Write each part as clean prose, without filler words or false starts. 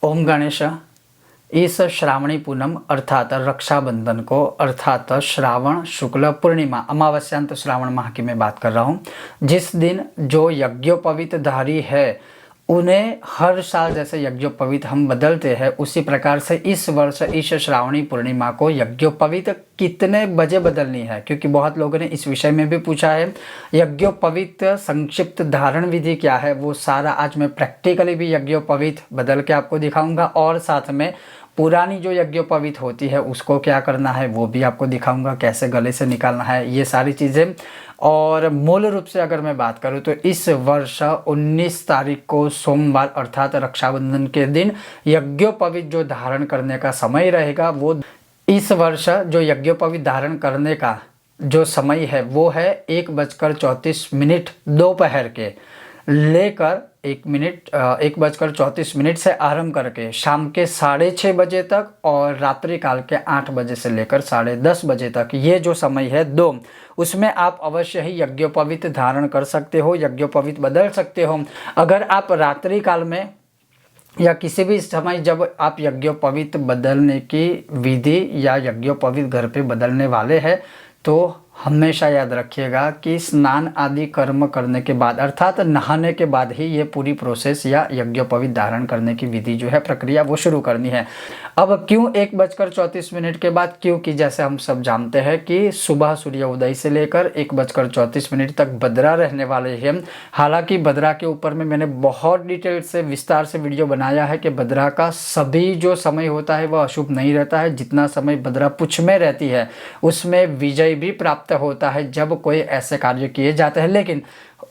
ओम गणेश। इस श्रावणी पूनम अर्थात रक्षाबंधन को अर्थात श्रावण शुक्ल पूर्णिमा अमावस्यांत श्रावण माह की मैं बात कर रहा हूँ। जिस दिन जो यज्ञोपवीत धारी है उन्हें हर साल जैसे यज्ञोपवीत हम बदलते हैं उसी प्रकार से इस वर्ष इस श्रावणी पूर्णिमा को यज्ञोपवीत कितने बजे बदलनी है, क्योंकि बहुत लोगों ने इस विषय में भी पूछा है। यज्ञोपवीत संक्षिप्त धारण विधि क्या है वो सारा आज मैं प्रैक्टिकली भी यज्ञोपवीत बदल के आपको दिखाऊंगा और साथ में पुरानी जो यज्ञोपवीत होती है उसको क्या करना है वो भी आपको दिखाऊंगा, कैसे गले से निकालना है ये सारी चीज़ें। और मूल रूप से अगर मैं बात करूं तो इस वर्ष 19 तारीख को सोमवार अर्थात रक्षाबंधन के दिन यज्ञोपवीत जो धारण करने का समय रहेगा वो इस वर्ष जो यज्ञोपवीत धारण करने का जो समय है वो है 1:34 दोपहर के लेकर 1:34 से आरंभ करके शाम के 6:30 बजे तक और रात्रि काल के 8 बजे से लेकर 10:30 बजे तक ये जो समय है दो, उसमें आप अवश्य ही यज्ञोपवीत धारण कर सकते हो, यज्ञोपवीत बदल सकते हो। अगर आप रात्रि काल में या किसी भी समय जब आप यज्ञोपवीत बदलने की विधि या यज्ञोपवीत घर पे बदलने वाले हैं तो हमेशा याद रखिएगा कि स्नान आदि कर्म करने के बाद अर्थात नहाने के बाद ही ये पूरी प्रोसेस या यज्ञोपवीत धारण करने की विधि जो है प्रक्रिया वो शुरू करनी है। अब क्यों 1:34 के बाद, क्योंकि जैसे हम सब जानते हैं कि सुबह सूर्य उदय से लेकर 1:34 तक बद्रा रहने वाले हैं। हालांकि बद्रा के ऊपर में मैंने बहुत डिटेल से विस्तार से वीडियो बनाया है कि बद्रा का सभी जो समय होता है वह अशुभ नहीं रहता है। जितना समय बद्रा पुच्छ में रहती है उसमें विजय भी प्राप्त होता है जब कोई ऐसे कार्य किए जाते हैं, लेकिन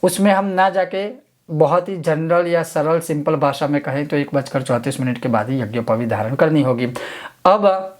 उसमें हम ना जाके बहुत ही जनरल या सरल सिंपल भाषा में कहें तो 1:34 के बाद ही यज्ञोपवीत धारण करनी होगी। अब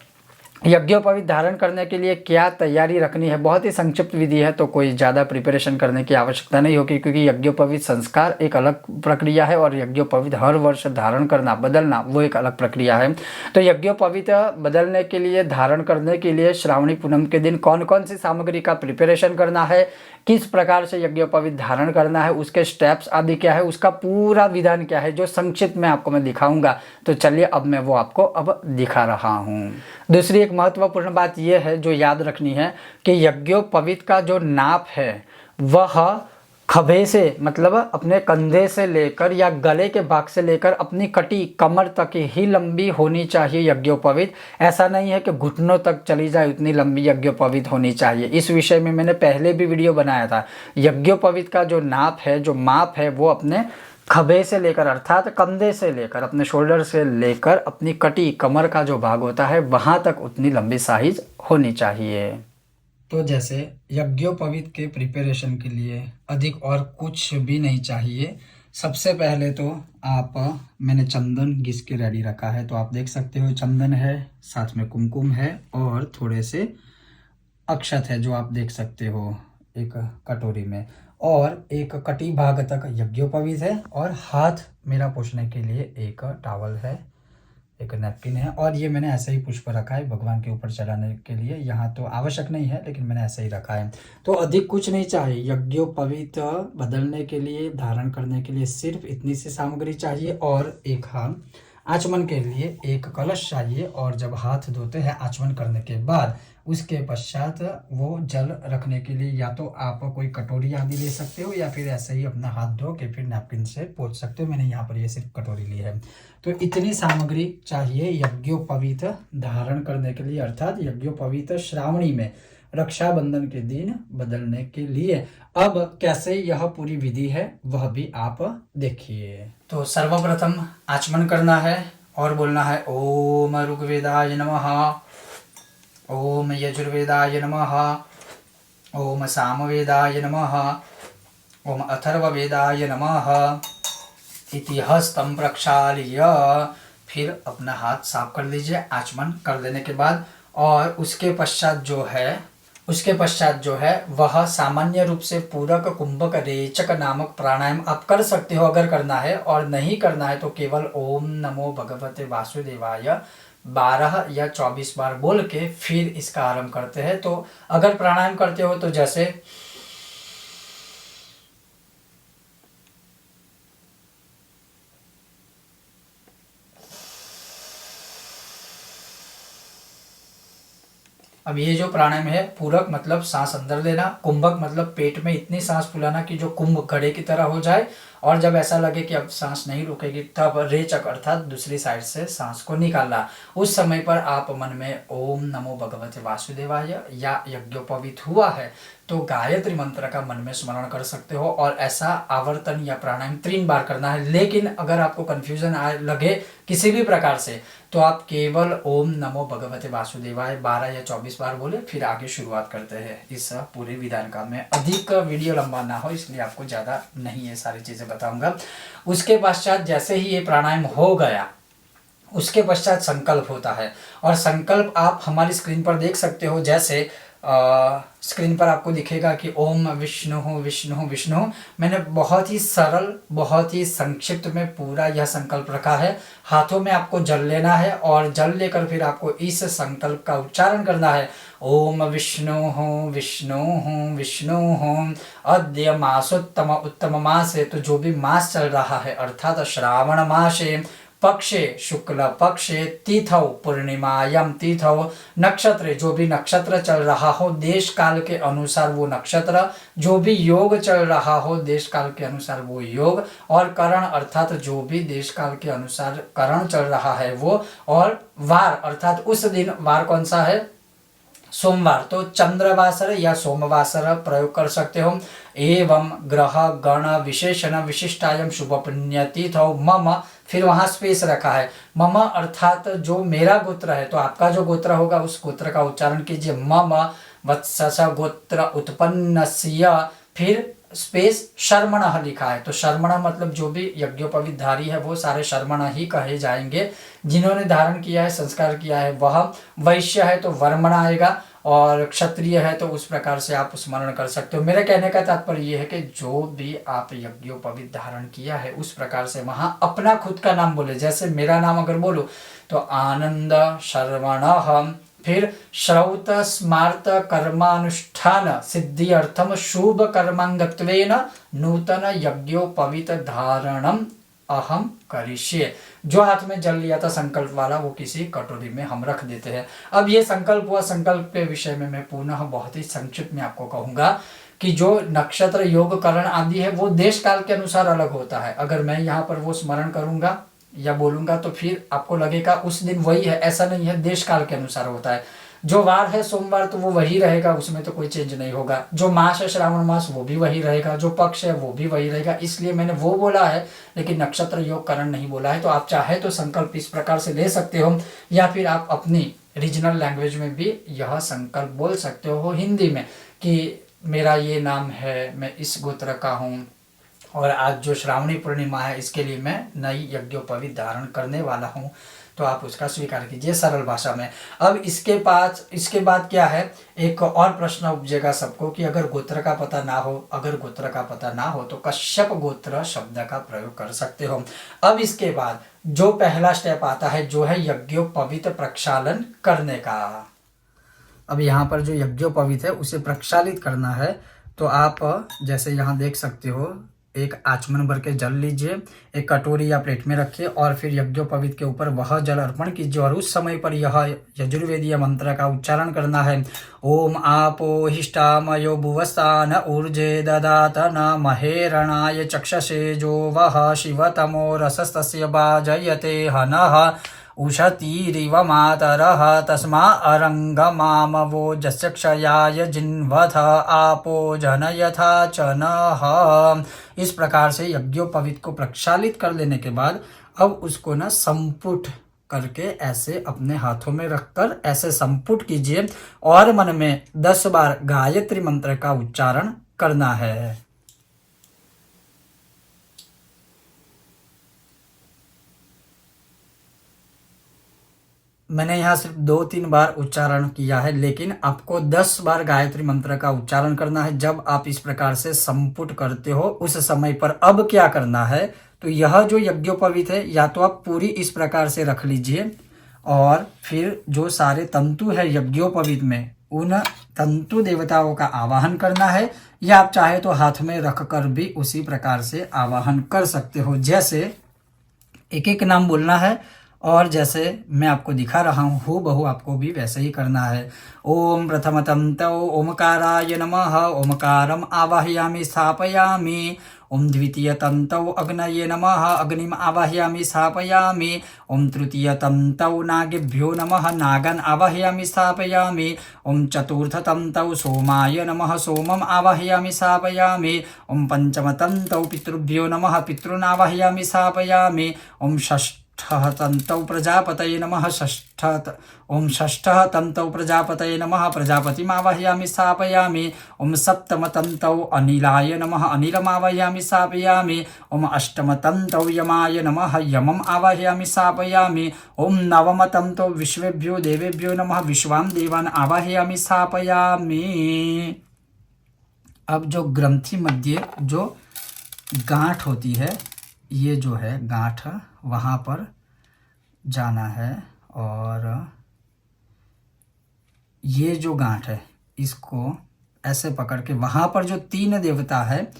यज्ञोपवीत धारण करने के लिए क्या तैयारी रखनी है, बहुत ही संक्षिप्त विधि है तो कोई ज़्यादा प्रिपरेशन करने की आवश्यकता नहीं होगी, क्योंकि यज्ञोपवीत संस्कार एक अलग प्रक्रिया है और यज्ञोपवीत हर वर्ष धारण करना बदलना वो एक अलग प्रक्रिया है। तो यज्ञोपवीत बदलने के लिए धारण करने के लिए श्रावणी पूनम के दिन कौन कौन सी सामग्री का प्रिपरेशन करना है, किस प्रकार से यज्ञोपवीत धारण करना है, उसके स्टेप्स आदि क्या है, उसका पूरा विधान क्या है जो संक्षिप्त में आपको मैं दिखाऊंगा। तो चलिए अब मैं वो आपको अब दिखा रहा हूँ। दूसरी एक महत्वपूर्ण बात यह है जो याद रखनी है कि यज्ञोपवीत का जो नाप है वह खभे से मतलब अपने कंधे से लेकर या गले के भाग से लेकर अपनी कटी कमर तक ही लंबी होनी चाहिए यज्ञोपवीत। ऐसा नहीं है कि घुटनों तक चली जाए उतनी लंबी यज्ञोपवीत होनी चाहिए। इस विषय में मैंने पहले भी वीडियो बनाया था। यज्ञोपवीत का जो नाप है जो माप है वो अपने खभे से लेकर अर्थात कंधे से लेकर अपने शोल्डर से लेकर अपनी कटी कमर का जो भाग होता है वहाँ तक उतनी लंबी साइज होनी चाहिए। तो जैसे यज्ञोपवीत के प्रिपरेशन के लिए अधिक और कुछ भी नहीं चाहिए। सबसे पहले तो आप मैंने चंदन घिस के रेडी रखा है, तो आप देख सकते हो चंदन है, साथ में कुमकुम है और थोड़े से अक्षत है जो आप देख सकते हो एक कटोरी में, और एक कटी भाग तक यज्ञोपवीत है और हाथ मेरा पोंछने के लिए एक टॉवल है, एक नैपकिन है, और ये मैंने ऐसे ही पुष्प रखा है भगवान के ऊपर चढ़ाने के लिए। यहाँ तो आवश्यक नहीं है लेकिन मैंने ऐसे ही रखा है। तो अधिक कुछ नहीं चाहिए। यज्ञोपवीत बदलने के लिए धारण करने के लिए सिर्फ इतनी सी सामग्री चाहिए और एक आचमन के लिए एक कलश चाहिए। और जब हाथ धोते हैं आचमन करने के बाद उसके पश्चात वो जल रखने के लिए या तो आप कोई कटोरी आदि ले सकते हो या फिर ऐसे ही अपना हाथ धो के फिर नैपकिन से पोंछ सकते हो। मैंने यहाँ पर ये सिर्फ कटोरी ली है। तो इतनी सामग्री चाहिए यज्ञोपवीत धारण करने के लिए अर्थात यज्ञोपवीत श्रावणी में रक्षाबंधन के दिन बदलने के लिए। अब कैसे यह पूरी विधि है वह भी आप देखिए। तो सर्वप्रथम आचमन करना है और बोलना है ओम ऋग्वेदाय नमः, ओम यजुर्वेदाय नमः, ओम सामवेदाय नमः, ओम अथर्ववेदाय नमः इति हस्तं प्रक्षाल्य। फिर अपना हाथ साफ कर लीजिए आचमन कर लेने के बाद। और उसके पश्चात जो है वह सामान्य रूप से पूरक कुंभक रेचक नामक प्राणायाम आप कर सकते हो अगर करना है, और नहीं करना है तो केवल ओम नमो भगवते वासुदेवाय 12 या 24 बार बोल के फिर इसका आरंभ करते हैं। तो अगर प्राणायाम करते हो तो जैसे अब ये जो प्राणायाम है, पूरक मतलब सांस अंदर लेना, कुंभक मतलब पेट में इतनी सांस फुलाना कि जो कुंभ घड़े की तरह हो जाए, और जब ऐसा लगे कि अब सांस नहीं रुकेगी तब रेचक अर्थात दूसरी साइड से सांस को निकालना। उस समय पर आप मन में ओम नमो भगवते वासुदेवाय या यज्ञोपवीत हुआ है तो गायत्री मंत्र का मन में स्मरण कर सकते हो, और ऐसा आवर्तन या प्राणायाम 3 बार करना है। लेकिन अगर आपको कंफ्यूजन लगे किसी भी प्रकार से तो आप केवल ओम नमो भगवते वासुदेवाय 12 या 24 बार बोले, फिर आगे शुरुआत करते हैं इस पूरे विधान का। मैं अधिक वीडियो लंबा ना हो इसलिए आपको ज़्यादा नहीं ये सारी चीज़ें बताऊंगा। उसके पश्चात जैसे ही ये प्राणायाम हो गया उसके पश्चात संकल्प होता है, और संकल्प आप हमारी स्क्रीन पर देख सकते हो। जैसे स्क्रीन पर आपको दिखेगा कि ओम विष्णु विष्णु विष्णु। मैंने बहुत ही सरल बहुत ही संक्षिप्त में पूरा यह संकल्प रखा है। हाथों में आपको जल लेना है और जल लेकर फिर आपको इस संकल्प का उच्चारण करना है। ओम विष्णु विष्णु विष्णु अद्य मासोत्तम उत्तम मास है, तो जो भी मास चल रहा है अर्थात श्रावण मासे पक्षे शुक्ल पक्षे तिथौ पूर्णिमायाम तिथौ नक्षत्र, जो भी नक्षत्र चल रहा हो देश काल के अनुसार वो नक्षत्र, जो भी योग चल रहा हो देश काल के अनुसार वो योग, और करण अर्थात जो भी देश काल के अनुसार करण चल रहा है वो, और वार अर्थात उस दिन वार कौन सा है, सोमवार, तो चंद्रवासर या सोमवासर प्रयोग कर सकते हो। एवं ग्रह गण विशेषण विशिष्टायम शुभ पुण्यतिथौ मम, फिर वहां स्पेस रखा है मम अर्थात जो मेरा गोत्र है, तो आपका जो गोत्र होगा उस गोत्र का उच्चारण कीजिए। मम वत्सस गोत्र उत्पन्नस्य, फिर स्पेस शर्मण लिखा है, तो शर्मण मतलब जो भी यज्ञोपवीत धारी है वो सारे शर्मण ही कहे जाएंगे। जिन्होंने धारण किया है संस्कार किया है वह, वैश्य है तो वर्मण आएगा, और क्षत्रिय है तो उस प्रकार से आप स्मरण कर सकते हो। मेरे कहने का तात्पर्य यह है कि जो भी आप यज्ञोपवीत धारण किया है उस प्रकार से वहां अपना खुद का नाम बोले। जैसे मेरा नाम अगर बोलो तो आनंद शर्मण, फिर श्रौत स्मार्त कर्मानुष्ठान सिद्धि अर्थम शुभ कर्मांगत्वेन नूतन यज्ञोपवीत धारणम अहम करिष्ये। जो हाथ में जल लिया था संकल्प वाला वो किसी कटोरी में हम रख देते हैं। अब ये संकल्प हुआ, संकल्प के विषय में मैं पुनः बहुत ही संक्षिप्त में आपको कहूंगा कि जो नक्षत्र योग करण आदि है वो देश काल के अनुसार अलग होता है। अगर मैं यहाँ पर वो स्मरण करूंगा या बोलूंगा तो फिर आपको लगेगा उस दिन वही है, ऐसा नहीं है, देश काल के अनुसार होता है। जो वार है सोमवार तो वो वही रहेगा, उसमें तो कोई चेंज नहीं होगा। जो मास है श्रावण मास वो भी वही रहेगा, जो पक्ष है वो भी वही रहेगा, इसलिए मैंने वो बोला है लेकिन नक्षत्र योग करण नहीं बोला है। तो आप चाहे तो संकल्प इस प्रकार से ले सकते हो, या फिर आप अपनी रीजनल लैंग्वेज में भी यह संकल्प बोल सकते हो हिंदी में कि मेरा ये नाम है, मैं इस गोत्र का हूँ, और आज जो श्रावणी पूर्णिमा है इसके लिए मैं नई यज्ञोपवीत धारण करने वाला हूँ, तो आप उसका स्वीकार कीजिए सरल भाषा में। अब इसके बाद क्या है, एक और प्रश्न उपजेगा सबको कि अगर गोत्र का पता ना हो, अगर गोत्र का पता ना हो तो कश्यप गोत्र शब्द का प्रयोग कर सकते हो। अब इसके बाद जो पहला स्टेप आता है जो है यज्ञोपवीत प्रक्षालन करने का। अब यहाँ पर जो यज्ञोपवीत है उसे प्रक्षालित करना है, तो आप जैसे यहाँ देख सकते हो एक आचमन भर के जल लीजिए, एक कटोरी या प्लेट में रखिए, और फिर यज्ञोपवीत के ऊपर वह जल अर्पण कीजिए, और उस समय पर यह यजुर्वेदीय मंत्र का उच्चारण करना है। ओम आपो हिष्टामयो भुवस्तान ऊर्जे ददात न महेरणाय चक्षसे जो वह शिवतमो रसस्तस्य भाजयते हनः उषतीरिव मातरः तस्मा अरंगमामवो जस्य क्षयाय जिन्वथ आपो जनयथा चनः। इस प्रकार से यज्ञोपवीत को प्रक्षालित कर लेने के बाद अब उसको ना संपुट करके ऐसे अपने हाथों में रखकर ऐसे संपुट कीजिए, और मन में 10 बार गायत्री मंत्र का उच्चारण करना है। मैंने यहाँ सिर्फ 2-3 बार उच्चारण किया है, लेकिन आपको 10 बार गायत्री मंत्र का उच्चारण करना है। जब आप इस प्रकार से संपुट करते हो उस समय पर अब क्या करना है, तो यह जो यज्ञोपवीत है या तो आप पूरी इस प्रकार से रख लीजिए, और फिर जो सारे तंतु है यज्ञोपवीत में उन तंतु देवताओं का आवाहन करना है, या आप चाहे तो हाथ में रख कर भी उसी प्रकार से आवाहन कर सकते हो। जैसे एक एक नाम बोलना है और जैसे मैं आपको दिखा रहा हूँ हूबहू आपको भी वैसे ही करना है। ओम प्रथमतं तौ ओमकाराय नमः, ओमकारम आवाहयामि स्थापयामि। ओम द्वितीयतं तौ अग्नये नमः, अग्निम आवाहयामि स्थापयामि। ओम तृतीयतं तौ नागेभ्यो नमः, नागन आवाहयामि स्थापयामि। ओम चतुर्थतं तौ सोमाय नमः, सोमम आवाहयामि स्थापयामि। ओम पंचमतं तौ पितृभ्यो नमः, पितॄन् आवाहयामि स्थापयामि। ओम षष्ठः तन्तौ प्रजापतये नमः, ओम षष्ठः तन्तौ प्रजापतये नमः, प्रजापतिम् आवाहयामि स्थापयामि। ओम सप्तम तन्तौ अनिलाय नमः, अनिलम् आवाहयामि स्थापयामि। ओम अष्टम तन्तौ यमाय नमः, यमम् आवाहयामि स्थापयामि। ओम नवम तन्तौ विश्वेभ्यो देवेभ्यो नमः, विश्वान् देवान् आवाहयामि स्थापयामि। अब जो ग्रंथि मध्य जो गांठ होती है, ये जो है गांठ, वहाँ पर जाना है और ये जो गांठ है इसको ऐसे पकड़ के वहाँ पर जो 3 देवता है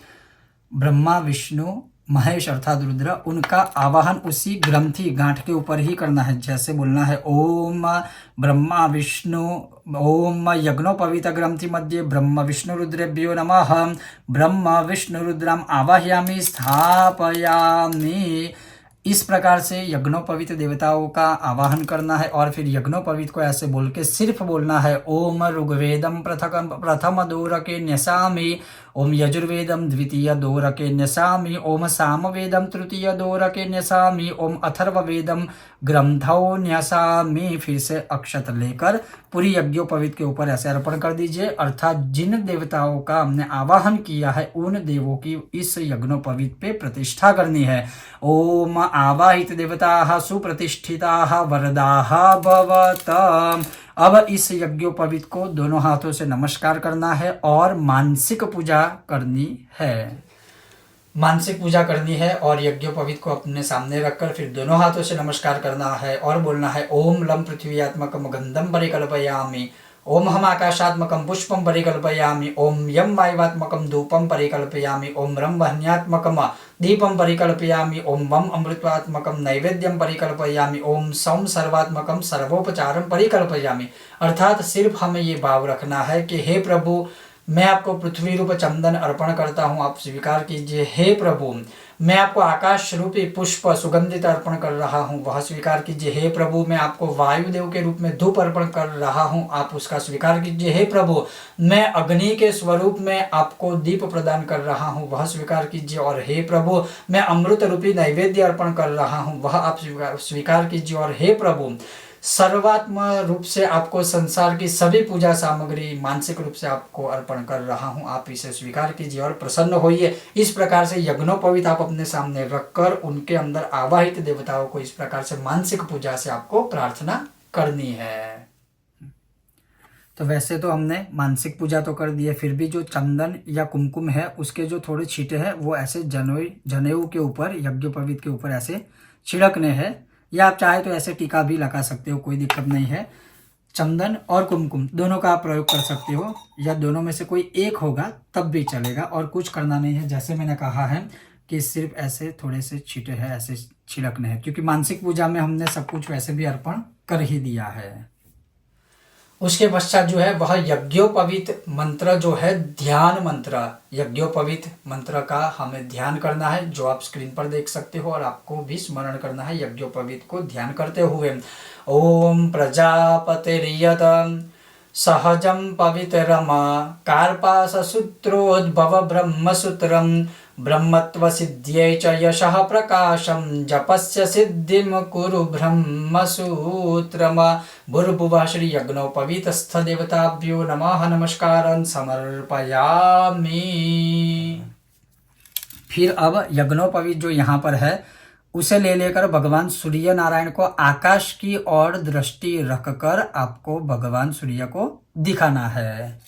ब्रह्मा विष्णु महेश अर्थात रुद्र, उनका आवाहन उसी ग्रंथि गांठ के ऊपर ही करना है। जैसे बोलना है ओम ब्रह्मा विष्णु, ओम यज्ञोपवीत ग्रंथि मध्ये ब्रह्म विष्णु रुद्रेभ्यो नमः, ब्रह्म विष्णु रुद्रम आवाहयामि स्थापयामि। इस प्रकार से यज्ञोपवीत देवताओं का आवाहन करना है और फिर यज्ञोपवीत को ऐसे बोल के सिर्फ बोलना है ओम ऋग्वेदम प्रथम दोरके न्यसामि, ओम यजुर्वेदम द्वितीय दोरके न्यसामि, ओम सामवेदम तृतीय दोरके न्यसामि, ओम अथर्ववेदम ग्रंथौ न्यसामि। फिर से अक्षत लेकर पूरी यज्ञोपवीत के ऊपर ऐसे अर्पण कर दीजिए। अर्थात जिन देवताओं का हमने आवाहन किया है उन देवों की इस यज्ञोपवीत पे प्रतिष्ठा करनी है। ओम आवाहित देवताः सुप्रतिष्ठिताः वरदाः भवतु। अब इस यज्ञोपवीत को दोनों हाथों से नमस्कार करना है और मानसिक पूजा करनी है। मानसिक पूजा करनी है और यज्ञोपवीत को अपने सामने रखकर फिर दोनों हाथों से नमस्कार करना है और बोलना है ओम लम पृथ्वीयात्मकम गंधम परिकल्पयामि, ओम हम आकाशात्मकम पुष्पम परिकल्पयामि, ओम यम वायुवात्मकम धूपम परिकल्पयामि, ओम रम वह्न्यात्मकम दीपम परिकल्पयामि, ओम वम अमृतात्मकम नैवेद्यम परिकल्पयामि, ओम सौम सर्वात्मकम सर्वोपचारम परिकल्पयामि। अर्थात सिर्फ हमें ये भाव रखना है कि हे प्रभु, मैं आपको पृथ्वी रूप चंदन अर्पण करता हूँ, आप स्वीकार कीजिए। हे प्रभु, मैं आपको आकाश रूपी पुष्प सुगंधित अर्पण कर रहा हूँ, वह स्वीकार कीजिए। हे प्रभु, मैं आपको वायुदेव के रूप में धूप अर्पण कर रहा हूँ, आप उसका स्वीकार कीजिए। हे प्रभु, मैं अग्नि के स्वरूप में आपको दीप प्रदान कर रहा हूँ, वह स्वीकार कीजिए। और हे प्रभु, मैं अमृत रूपी नैवेद्य अर्पण कर रहा हूँ, वह आप स्वीकार कीजिए। और हे प्रभु, सर्वात्म रूप से आपको संसार की सभी पूजा सामग्री मानसिक रूप से आपको अर्पण कर रहा हूं, आप इसे स्वीकार कीजिए और प्रसन्न होइए। इस प्रकार से यज्ञोपवीत आप अपने सामने रखकर उनके अंदर आवाहित देवताओं को इस प्रकार से मानसिक पूजा से आपको प्रार्थना करनी है। तो वैसे तो हमने मानसिक पूजा तो कर दी है, फिर भी जो चंदन या कुमकुम है उसके जो थोड़े छींटे हैं वो ऐसे जनेऊ के ऊपर यज्ञोपवीत के ऊपर ऐसे छिड़कने हैं, या आप चाहे तो ऐसे टीका भी लगा सकते हो, कोई दिक्कत नहीं है। चंदन और कुमकुम दोनों का आप प्रयोग कर सकते हो या दोनों में से कोई एक होगा तब भी चलेगा और कुछ करना नहीं है। जैसे मैंने कहा है कि सिर्फ ऐसे थोड़े से छींटे हैं ऐसे छिड़कने हैं, क्योंकि मानसिक पूजा में हमने सब कुछ वैसे भी अर्पण कर ही दिया है। उसके पश्चात जो है वह यज्ञोपवीत मंत्र जो है ध्यान मंत्र, यज्ञोपवीत मंत्र का हमें ध्यान करना है, जो आप स्क्रीन पर देख सकते हो और आपको भी स्मरण करना है यज्ञोपवीत को ध्यान करते हुए। ओम प्रजापतिर्यत सहजम पवित्रम कार्पास सूत्रोद्भव ब्रह्मसूत्रम ब्रह्मत्व सिद्ध्यै च यशः प्रकाशम जपस्य सिद्धिम कुरु ब्रह्मसूत्रम। भूर्भुवः श्री यज्ञोपवीतस्थ देवताभ्यो नमः नमस्कारं समर्पयामि। फिर अब यज्ञोपवीत जो यहाँ पर है उसे ले लेकर भगवान सूर्य नारायण को आकाश की ओर दृष्टि रखकर आपको भगवान सूर्य को दिखाना है।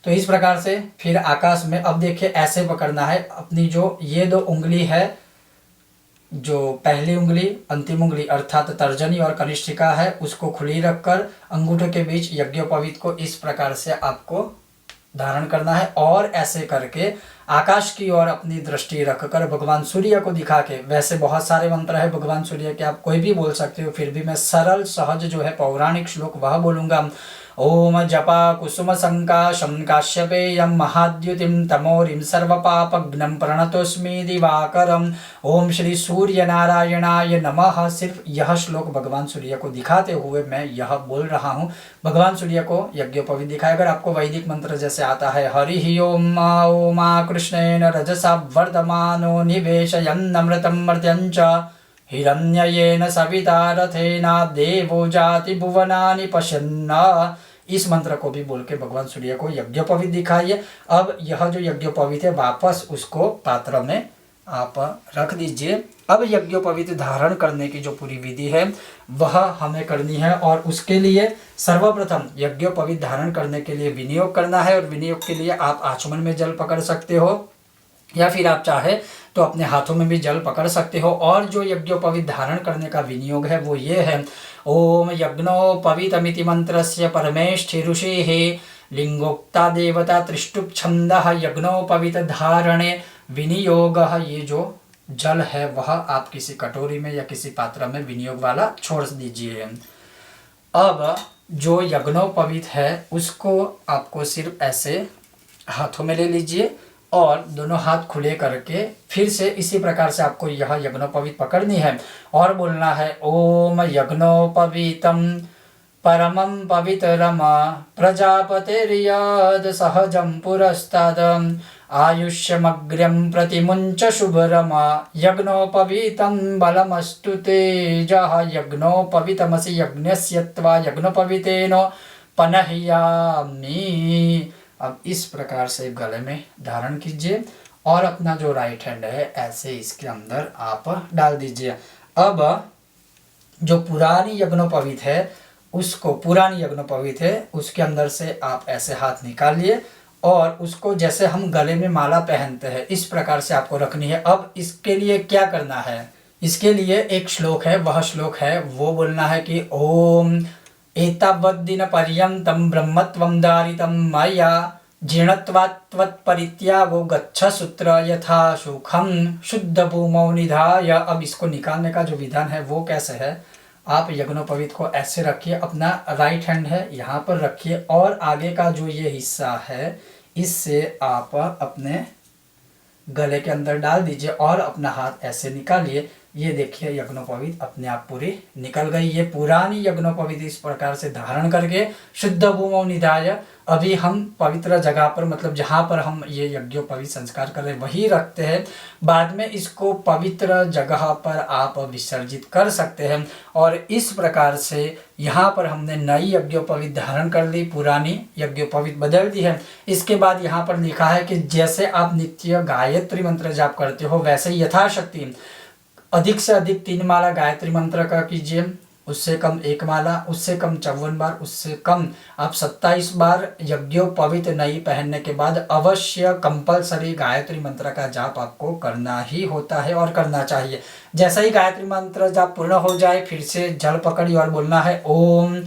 तो इस प्रकार से फिर आकाश में अब देखिए ऐसे पकड़ना है अपनी जो ये 2 उंगली है, जो पहली उंगली अंतिम उंगली अर्थात तर्जनी और कनिष्ठिका है, उसको खुली रखकर अंगूठे के बीच यज्ञोपवीत को इस प्रकार से आपको धारण करना है और ऐसे करके आकाश की ओर अपनी दृष्टि रखकर भगवान सूर्य को दिखा के, वैसे बहुत सारे मंत्र है भगवान सूर्य के, आप कोई भी बोल सकते हो, फिर भी मैं सरल सहज जो है पौराणिक श्लोक वह बोलूंगा। ओम जपा कुसुम संकाशम काश्यपेयम महाद्युतिम तमोरिम सर्वपापघ्नं प्रणतोस्मि दिवाकरम। ओम श्री सूर्य नारायणाय नमः। सिर्फ यह श्लोक भगवान सूर्य को दिखाते हुए मैं यह बोल रहा हूँ। भगवान सूर्य को यज्ञोपवीत दिखाए। अगर आपको वैदिक मंत्र जैसे आता है हरि ओम ओमा कृष्णेन रजसा वर्धमानो निवेशयन्नमृतं मर्त्यञ्च हिरण्ययेन सविता रथेना देवो जाति भुवनानि पश्यन्न, इस मंत्र को भी बोल के भगवान सूर्य को यज्ञोपवीत दिखाइए। अब यह जो यज्ञोपवीत है वापस उसको पात्र में आप रख दीजिए। अब यज्ञोपवीत धारण करने की जो पूरी विधि है वह हमें करनी है, और उसके लिए सर्वप्रथम यज्ञोपवीत धारण करने के लिए विनियोग करना है। और विनियोग के लिए आप आचमन में जल पकड़ सकते हो, या फिर आप चाहे तो अपने हाथों में भी जल पकड़ सकते हो। और जो यज्ञोपवीत धारण करने का विनियोग है वो ये है, ओम यज्ञोपवीतमिति मंत्रस्य परमेष्ठि ऋषिः लिंगोक्ता देवता त्रिष्टुप छंदः यज्ञोपवीत धारणे विनियोगः। ये जो जल है वह आप किसी कटोरी में या किसी पात्र में विनियोग वाला छोड़ दीजिए। अब जो यज्ञोपवीत है उसको आपको सिर्फ ऐसे हाथों में ले लीजिए और दोनों हाथ खुले करके फिर से इसी प्रकार से आपको यह यज्ञोपवीत पकड़नी है और बोलना है, ओम यज्ञोपवीतम परमं पवित्रम प्रजापतिर्यद् सहजं पुरस्ताद आयुष्यमग्र्यं प्रतिमुञ्च शुभरम यज्ञोपवीतं बलमस्तु तेजः यज्ञोपवीतमसि यज्ञस्य त्वा यज्ञोपवीतेन पनह्यामि। अब इस प्रकार से गले में धारण कीजिए और अपना जो राइट हैंड है ऐसे इसके अंदर आप डाल दीजिए। अब जो पुरानी यज्ञोपवीत है उसके अंदर से आप ऐसे हाथ निकालिए और उसको जैसे हम गले में माला पहनते हैं इस प्रकार से आपको रखनी है। अब इसके लिए क्या करना है, इसके लिए एक श्लोक है, वह श्लोक है वो बोलना है कि ओम एतावद्दिन पर्यन्तं ब्रह्मत्वं दारितं मया जीर्णत्वात् त्वत्परित्यागो गच्छ सूत्र यथा सुखम शुद्ध भूमौ निधाय। अब इसको निकालने का जो विधान है वो कैसे है, आप यज्ञोपवीत को ऐसे रखिए, अपना राइट हैंड है यहाँ पर रखिए और आगे का जो ये हिस्सा है इससे आप अपने गले के अंदर डाल दीजिए और अपना हाथ ऐसे निकालिए। ये देखिए यज्ञोपवीत अपने आप पूरी निकल गई। ये पुरानी यज्ञोपवीत इस प्रकार से धारण करके शुद्ध भूमौ निधाय, अभी हम पवित्र जगह पर मतलब जहाँ पर हम ये यज्ञोपवीत संस्कार कर रहे हैं वही रखते हैं। बाद में इसको पवित्र जगह पर आप विसर्जित कर सकते हैं। और इस प्रकार से यहाँ पर हमने नई यज्ञोपवीत धारण कर ली, पुरानी यज्ञोपवीत बदल दी है। इसके बाद यहाँ पर लिखा है कि जैसे आप नित्य गायत्री मंत्र जाप करते हो वैसे यथाशक्ति अधिक से अधिक 3 माला गायत्री मंत्र का कीजिए, उससे कम 1 माला, उससे कम 54 बार, उससे कम आप 27 बार यज्ञोपवीत नई पहनने के बाद अवश्य कंपलसरी गायत्री मंत्र का जाप आपको करना ही होता है और करना चाहिए। जैसे ही गायत्री मंत्र जाप पूर्ण हो जाए फिर से जल पकड़ी और बोलना है, ओम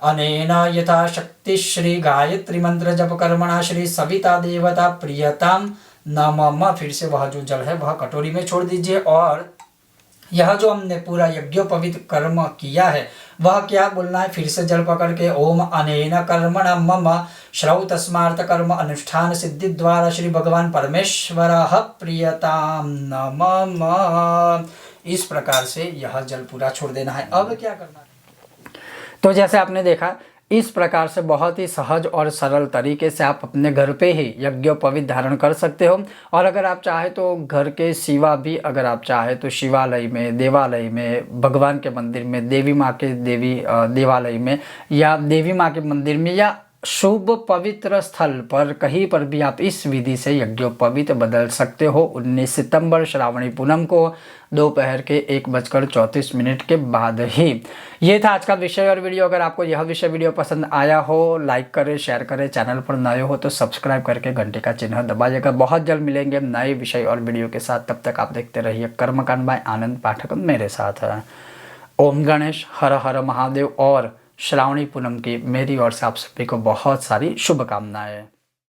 अनेन यथाशक्ति श्री गायत्री मंत्र जप कर्मणा श्री सविता देवता प्रियताम नमः। फिर से वह जो जल है वह कटोरी में छोड़ दीजिए और यह जो हमने पूरा यज्ञोपवीत कर्म किया है वह क्या बोलना है, फिर से जल पकड़ के ओम अनेन कर्मणा मम श्रौतस्मार्थ कर्म अनुष्ठान सिद्धि द्वारा श्री भगवान परमेश्वरः प्रियताम नमः। इस प्रकार से यह जल पूरा छोड़ देना है। अब क्या करना है, तो जैसे आपने देखा इस प्रकार से बहुत ही सहज और सरल तरीके से आप अपने घर पे ही यज्ञोपवीत धारण कर सकते हो। और अगर आप चाहे तो घर के सिवा भी अगर आप चाहे तो शिवालय में, देवालय में, भगवान के मंदिर में, देवी माँ के देवालय में या देवी माँ के मंदिर में या शुभ पवित्र स्थल पर कहीं पर भी आप इस विधि से यज्ञोपवीत बदल सकते हो। 19 सितंबर श्रावणी पूनम को दोपहर के 1:34 के बाद ही। ये था आज का विषय और वीडियो। अगर आपको यह वीडियो पसंद आया हो लाइक करें, शेयर करें, चैनल पर नए हो तो सब्सक्राइब करके घंटे का चिन्ह दबाइएगा। बहुत जल्द मिलेंगे नए विषय और वीडियो के साथ, तब तक आप देखते रहिए कर्मकांड बाय आनंद पाठक मेरे साथ है। ओम गणेश, हर हर महादेव और श्रावणी पूनम की मेरी ओर से आप सभी को बहुत सारी शुभकामनाएं।